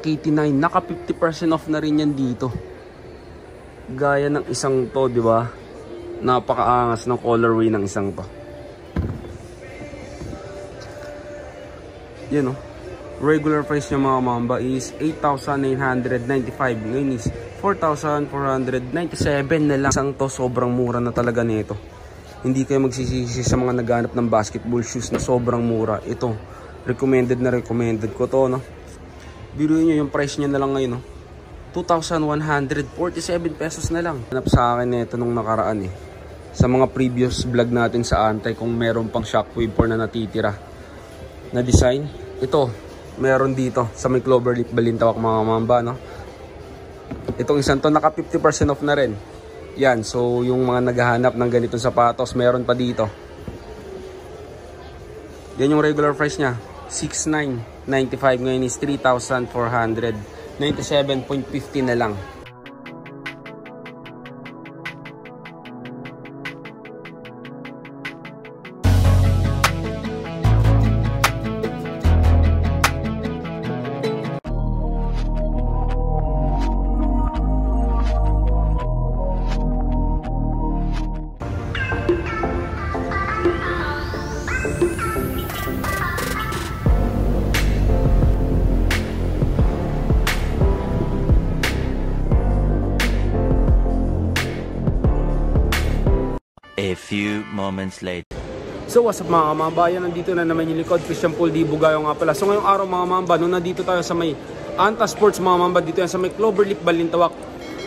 KT9. Naka 50% off na rin yan dito. Gaya ng isang to, di ba? Napakaangas ng colorway ng isang to. Yan o. Regular price niya mga mamba is 8,995. Ngayon is 4,497 na lang. Isang to, sobrang mura na talaga nito. Hindi kayo magsisisi sa mga naghanap ng basketball shoes na sobrang mura. Ito, recommended na recommended ko to, no? Biruin nyo yung price niya na lang ngayon, no? 2,147 pesos na lang. Hanap sa akin nito nung nakaraan eh. Sa mga previous vlog natin sa Antay, kung meron pang Shockwave 4 na natitira na design. Ito, meron dito sa may Cloverleaf Balintawak mga mamba, no? Itong isang to naka 50% off na rin. Yan, so yung mga naghahanap ng ganitong sapatos, meron pa dito. Yan yung regular price niya, 6,995. Ngayon is 3,497.50 na lang. A few moments later. So what's up mga kababayan, nandito na naman yung likod, Christian Paul Di Bugayo nga pala. So ngayong araw mga mamba, nung nandito tayo sa may Anta Sports mga mamba, dito yan sa may Cloverleaf Balintawak.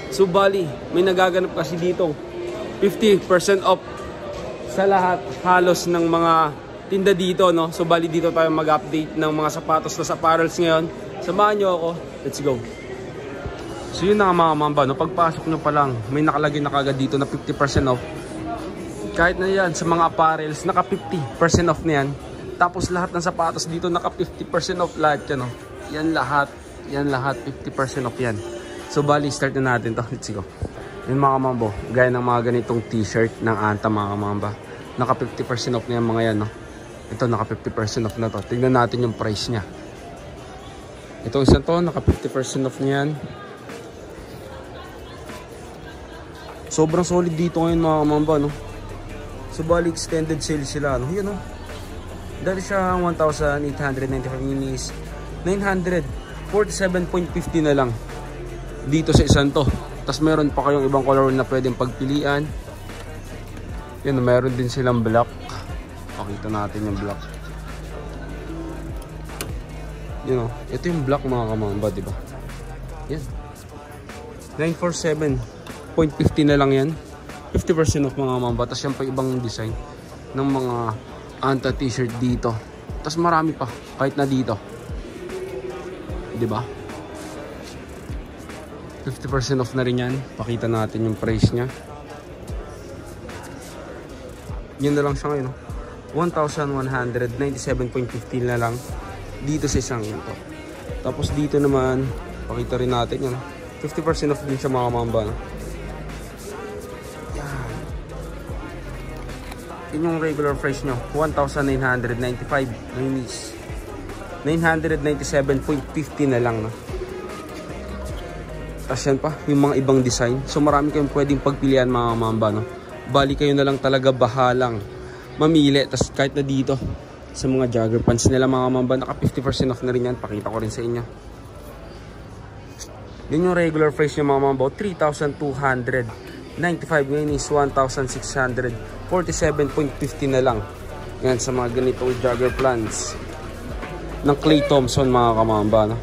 So bali, may nagaganap kasi dito 50% off sa lahat halos ng mga tinda dito, no? So bali dito tayo mag-update ng mga sapatos na apparels ngayon. Samahan nyo ako, let's go. So yun na mga mamba, no? Pagpasok nyo pa lang, may nakalagay na kagad dito na 50% off. Kahit na yan, sa mga apparels, naka 50% off na yan. Tapos lahat ng sapatos dito, naka 50% off lahat yan. No? Yan lahat, 50% off yan. So bali, start na natin to. Let's go. Yung mga mambo, gaya ng mga ganitong t-shirt ng Anta mga mamba. Naka 50% off na yan mga yan. No? Ito, naka 50% off na to. Tignan natin yung price niya. Itong isang to, naka 50% off na yan. Sobrang solid dito ngayon mga mamba, no? So bali extended sale sila, no? Yun, no? Dahil siya 1,895 minis, 947.50 na lang dito sa isang to. Tapos meron pa kayong ibang color na pwedeng pagpilian. Yan, meron din silang black. Pakita natin yung black. Yun, no? Ito yung black mga kamamba, diba? Yan, 947.50 na lang yan. 50% off mga mamba. Tapos yan pa ibang design ng mga Anta t-shirt dito. Tapos marami pa kahit na dito, diba? 50% off na rin yan. Pakita natin yung price nya. Yun na lang siya ngayon, 1,197.15 na lang dito sa isang yan to. Tapos dito naman pakita rin natin yun, 50% off din sa mga mamba, no? Yung regular price nyo, 1,995 minis, 997.50 na lang, no? Tapos yan pa, yung mga ibang design. So marami kayong pwedeng pagpilian mga mamba, no? Bali kayo na lang talaga bahalang mamili. Tapos kahit na dito sa mga jogger pants nila mga mamba, naka 50% off na rin yan. Pakita ko rin sa inyo. Yun yung regular price nyo mga mamba, 3,295. 95 ngayon is 1,647.50 na lang. Yan sa mga ganitong jogger plants ng Clay Thompson mga kamamba, no?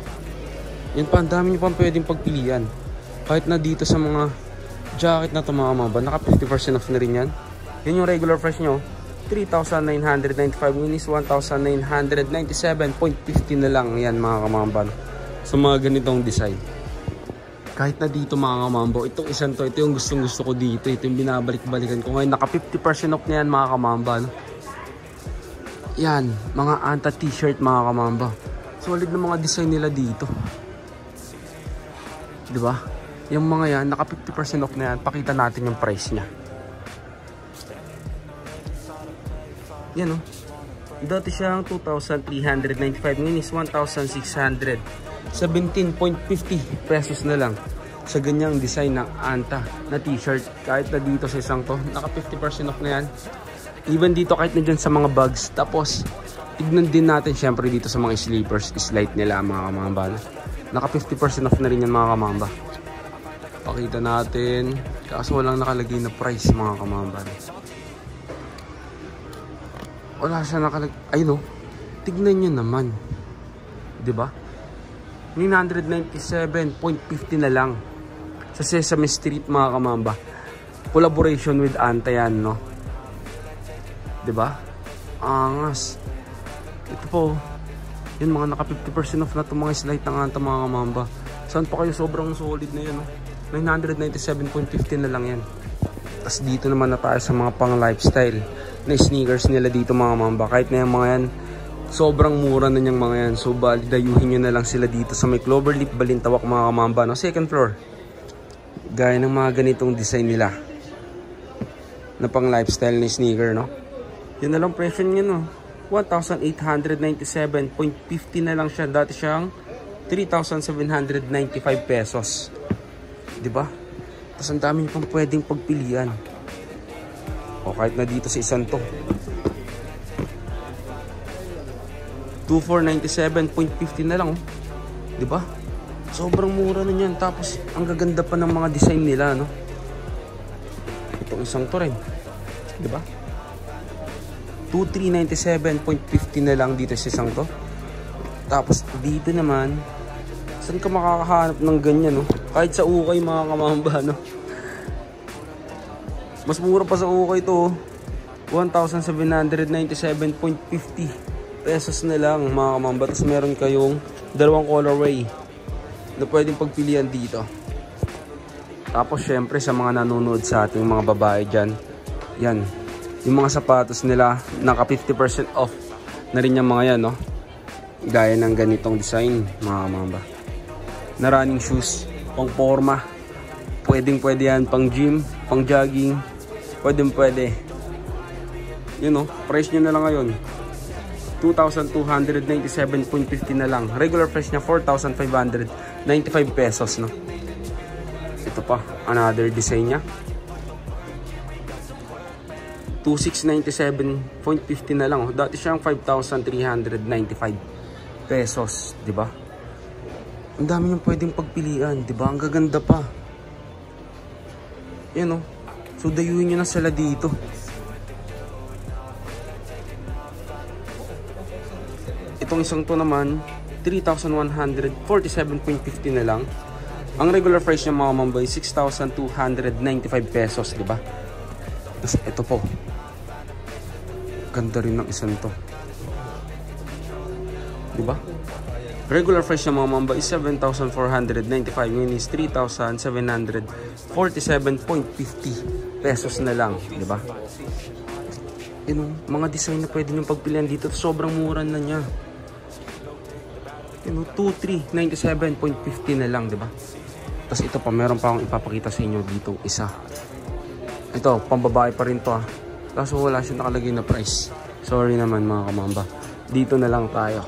Yan pa, ang dami nyo pang pwedeng pagpilian. Kahit na dito sa mga jacket na ito mga kamamba, naka 50% off na rin yan. Yan yung regular price nyo, 3,995 ngayon is 1,997.50 na lang. Yan mga kamamba, no? Sa mga ganitong design. Kahit na dito mga kamambo, itong isang to, ito yung gustong gusto ko dito. Ito yung binabalik-balikan ko ngayon. Naka 50% off na yan mga kamamba, no? Yan, mga Anta t-shirt mga kamamba. Solid na mga design nila dito, diba? Yung mga yan, naka 50% off na yan. Pakita natin yung price nya. Yan, no? Dati siyang 2,395. Ngayon is 1,600. 17.50 pesos na lang sa ganyang design ng Anta na t-shirt. Kahit na dito sa isang to, naka 50% off na yan. Even dito kahit na dyan sa mga bags. Tapos, tignan din natin syempre dito sa mga sleepers, slide nila mga kamamba. Naka 50% off na rin yan mga kamamba. Pakita natin. Kaso walang nakalagay na price mga kamamba. Wala siya nakalagay. Ayun o. Tignan nyo naman. Diba? 997.50 na lang. Sa Sesame Street mga kamamba. Collaboration with Anta yan, no? Diba? Angas. Ito po. Yun, mga naka 50% off na itong mga slide ng Anta mga kamamba. Saan pa kayo? Sobrang solid na yan, no? 997.50 na lang yan. Tapos dito naman na tayo sa mga pang lifestyle na sneakers nila dito mga kamamba. Kahit na yung mga yan, sobrang mura na niyang mga yan. So bali, dayuhin nyo na lang sila dito sa may Cloverleaf Balintawak mga kamamba, no? Second floor. Gaya ng mga ganitong design nila na pang lifestyle na sneaker, no? Yun na lang presyo niya, no? 1,897.50 na lang siya. Dati siyang 3,795 pesos. Diba? Tapos ang dami pang pwedeng pagpilian. O kahit na dito sa isang to. 2,497.50 na lang, oh. Diba? Sobrang mura na niyan. Tapos ang gaganda pa ng mga design nila, no? Itong isang to rin. Diba? 2,397.50 na lang dito sa isang to. Tapos dito naman, saan ka makakahanap ng ganyan, no? Kahit sa ukay mga kamamba, no? Mas mura pa sa ukay to, 1,797.50 pesos na lang mga kamamba. Tapos meron kayong dalawang colorway na pwedeng pagpilian dito. Tapos syempre sa mga nanonood sa ating mga babae dyan, yan, yung mga sapatos nila naka 50% off na rin yung mga yan, no? Gaya ng ganitong design mga kamamba na running shoes, pang forma, pwedeng pwede yan, pang gym, pang jogging, pwede. Yun, no? Price nyo na lang ngayon 2,297.50 na lang. Regular price niya 4,595 pesos, no? Ito pa, another design niya. 2,697.50 na lang, oh. Dati siyang 5,395 pesos, di ba? Ang dami yung pwedeng pagpilian, di ba? Ang gaganda pa. Yan, oh. So dayuhin niyo na sila dito. Itong isang to naman, 3,147.50 na lang. Ang regular price niya mga mamboy, 6,295 pesos, di ba? Tapos ito po. Ganda rin ng isang to. Di ba? Regular price niya mga mamboy is 7,495. Ngayon is 3,747.50 pesos na lang, di ba? Yun, mga design na pwede nyo pagpilian dito. Sobrang mura na niya. Yun, 2,397.50 na lang, di ba? Tapos ito pa, meron pa akong ipapakita sa inyo dito isa. Ito, pambabae pa rin to, ah. Kaso wala siya nakalagay na price. Sorry naman mga kamamba. Dito na lang tayo.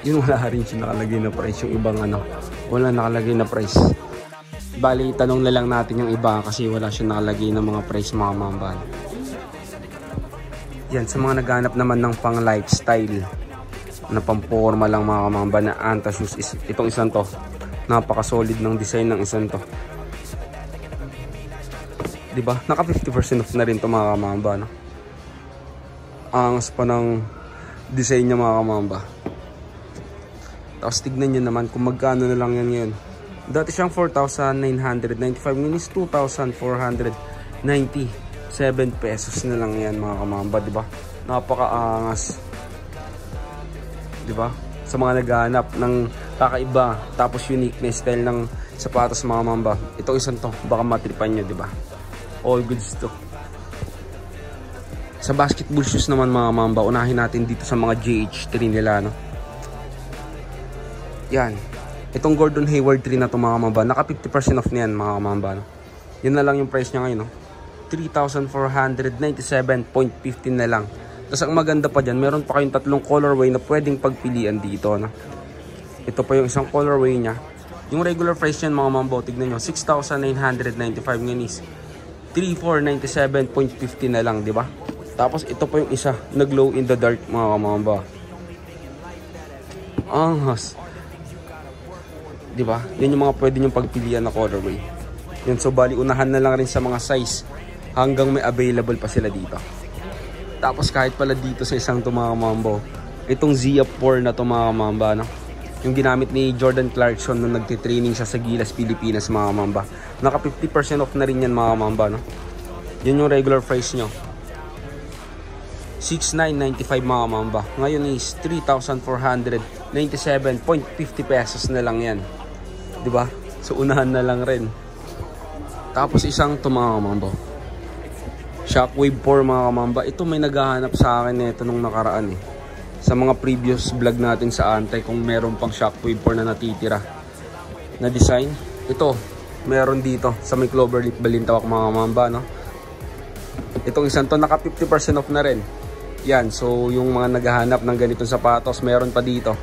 Yun, wala rin siya nakalagay na price. Yung ibang ano, wala nakalagay na price. Bali, tanong na lang natin yung iba kasi wala siya nakalagay na mga price mga kamamba. Yan, sa mga naghanap naman ng pang lifestyle na pamporma lang mga kamamba na Anta shoes, is itong isang to. Napaka solid ng design ng isang to. Diba? Naka 50% off na rin to mga kamamba, no? Angas pa ng design niya mga kamamba. Tapos tignan nyo naman kung magkano na lang yan ngayon. Dati siyang 4,995, ngayon is 2,497 pesos na lang yan mga kamamba, diba? Napaka-angas. Diba? Sa mga naghahanap ng kakaiba tapos unique na style ng sapatos mga kamamba, ito isang to, baka matripan nyo, diba? All goods to. Sa basketball shoes naman mga kamamba, unahin natin dito sa mga GH3 nila, no? Yan. Itong Gordon Hayward 3 na to mga kamamba, naka 50% off niyan mga kamamba, no? Yun na lang yung price niya ngayon, no? 3,497.15 na lang. Tapos ang maganda pa dyan, meron pa kayong tatlong colorway na pwedeng pagpilian dito, no? Ito pa yung isang colorway niya. Yung regular price niyan mga mambo, tignan nyo, 6,995 ngayon is 3,497.50 na lang, di ba? Tapos ito pa yung isa, na glow in the dark mga mambo. Anghas. Di ba? Yan yung mga pwede nyong pagpilian na colorway. Yun, so bali unahan na lang rin sa mga size hanggang may available pa sila dito. Tapos kahit pala dito sa isang to mga mambo, itong Zia 4 na to mga mamba, no? Yung ginamit ni Jordan Clarkson nung nagtitraining siya sa Gilas, Pilipinas mga mamba. Naka 50% off na rin yan mga mamba, no? Yun yung regular price nyo, 6,995 mga mamba. Ngayon is 3,497.50 pesos na lang yan, diba? So unahan na lang rin. Tapos isang to mga mamba, Shockwave 4 mga mamba. Ito may naghahanap sa akin nito nung nakaraan eh, sa mga previous vlog natin sa Antay, kung meron pang Shockwave 4 na natitira na design. Ito meron dito sa may Cloverleaf Balintawak mga mamba, no? Itong isang to naka 50% off na rin yan. So yung mga naghahanap ng ganitong sapatos, meron pa dito.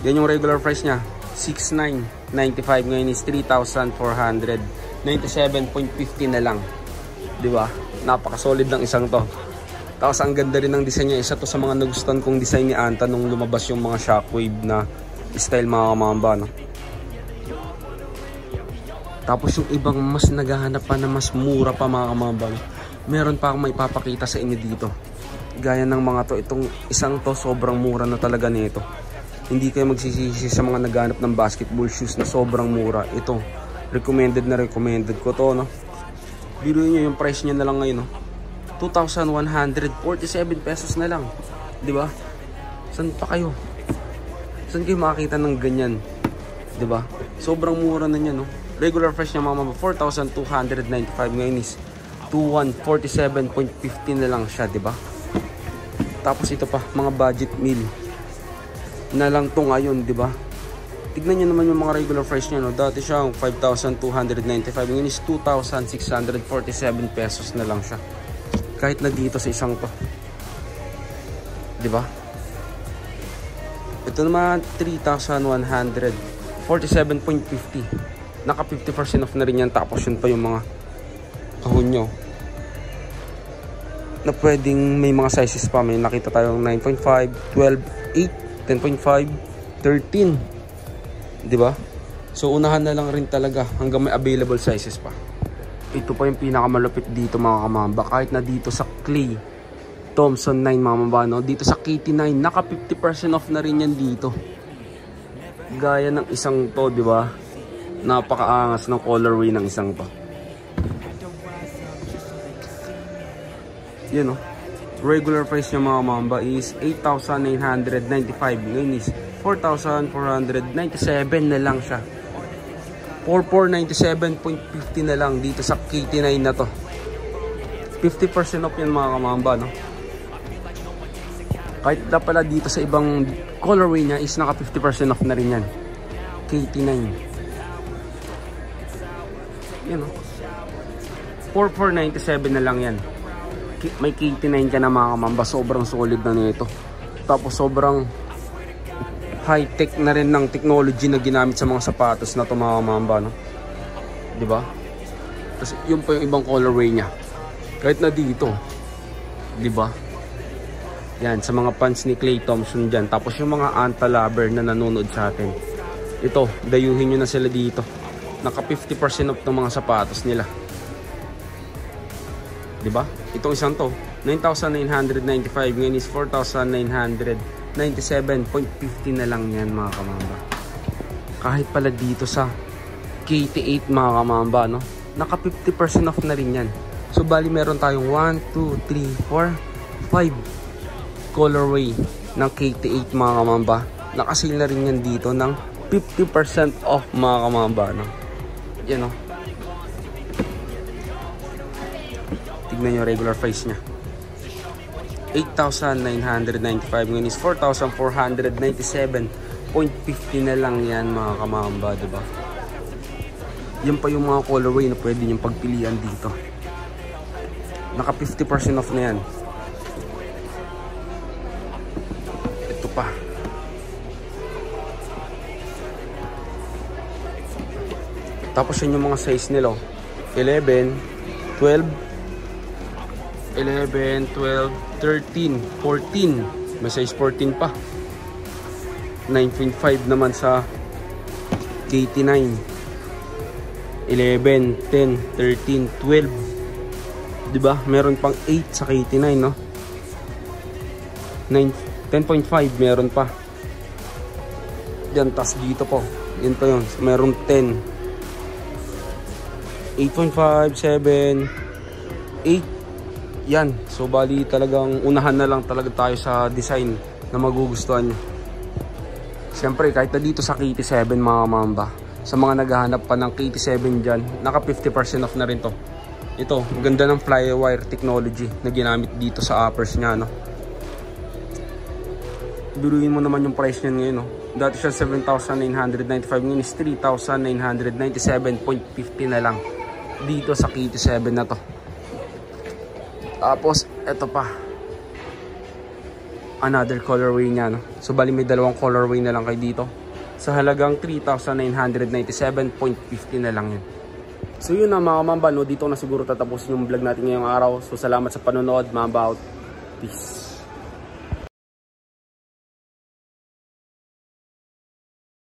Yan yung regular price nya, 6,995. Ngayon is 3,497.50 na lang, di ba? Napaka solid ng isang to. Tapos ang ganda rin ng design niya. Isa to sa mga nagustuhan kong design ni Anta nung lumabas yung mga Shockwave na style mga kamamba, no? Tapos yung ibang mas naghahanap pa na mas mura pa mga kamamba, no? Meron pa akong maipapakita sa inyo dito. Gaya ng mga to, itong isang to sobrang mura na talaga nito. Hindi kayo magsisisi sa mga naghahanap ng basketball shoes na sobrang mura. Ito, recommended na recommended ko to, no? Biruin nyo yung price niya na lang ngayon, no? 2,147 pesos na lang, di ba? Saan pa kayo? Saan kayo makakita ng ganyan, di ba? Sobrang mura na niya, no? Regular price niya mga mama 4,295, ngayon is 2,147.50 na lang siya, di ba? Tapos ito pa, mga budget meal na lang to ngayon, di ba? Tignan niyo naman yung mga regular price niya, no? Dati siya 5,295, ngayon is 2,647 pesos na lang siya. Kahit na dito sa isang to, di ba? Ito naman 3,147.50. Naka 50% off na rin yan. Tapos yun pa yung mga kahon nyo na pwedeng may mga sizes pa. May nakita tayong 9.5, 12, 8, 10.5, 13, di ba? So unahan na lang rin talaga hanggang may available sizes pa. Ito pa yung pinakamalupit dito mga kamamba. Kahit na dito sa Clay Thompson 9 mga kamamba, no? Dito sa KT9 naka 50% off na rin yan dito. Gaya ng isang to, di ba? Napakaangas ng colorway ng isang to. Yan, no? Regular price niya mga kamamba is 8,995. Ngayon is 4,497 na lang siya. 4,497.50 na lang dito sa KT9 na to. 50% off yan mga kamamba, no? Kahit na pala dito sa ibang colorway niya is naka 50% off na rin yan. KT9 yan, no? 4,497 na lang yan. May KT9 ka na mga kamamba. Sobrang solid na nito. Tapos sobrang high-tech na rin ng technology na ginamit sa mga sapatos na to mga mamba, no? Diba? Tapos yun pa yung ibang colorway niya. Kahit na dito, diba? Yan, sa mga fans ni Clay Thompson dyan. Tapos yung mga Anta lover na nanonood sa atin, ito, dayuhin nyo na sila dito. Naka 50% off ng mga sapatos nila. Diba? Itong isang to, 9,995, ngayon is 4,997.50 na lang yan mga kamamba. Kahit pala dito sa KT8 mga kamamba, no? Naka 50% off na rin yan. So bali meron tayong 1, 2, 3, 4, 5 colorway ng KT8 mga kamamba. Nakasale na rin yan dito ng 50% off mga kamamba, no? Yan, no? Tignan yung regular price nya, 8,995, ngayon is 4,497.50 na lang yan mga kamamba, diba? Yan pa yung mga colorway na pwede niyong pagpilian dito. Naka 50% off na yan. Ito pa, Tapos yun yung mga size nila. 11, 12, 11, 12, 13, 14. May size 14 pa. 9.5 naman sa KT9. 11, 10, 13, 12. Diba? Meron pang 8 sa KT9, no? 10.5 meron pa. Yan, tas dito po. Yan pa yun. Meron 10. 8.5, 7, 8. Yan. So, bali talagang unahan na lang talaga tayo sa design na magugustuhan nyo. Siyempre, kahit na dito sa KT7 mga mamba, sa mga naghahanap pa ng KT7 dyan, naka 50% off na rin to. Ito, ganda ng flywire technology na ginamit dito sa uppers nya, no? Biruin mo naman yung price niyan ngayon, no? Dati siya 7,995, ngayon is 3,997.50 na lang dito sa KT7 na to. Tapos, eto pa. Another colorway niya, no? So, bali may dalawang colorway na lang kayo dito. Sa halagang 3,997.50 na lang yun. So, yun na mga mamba, no? Dito na siguro tatapusin yung vlog natin ngayong araw. So, salamat sa panonood, mamba out. Peace.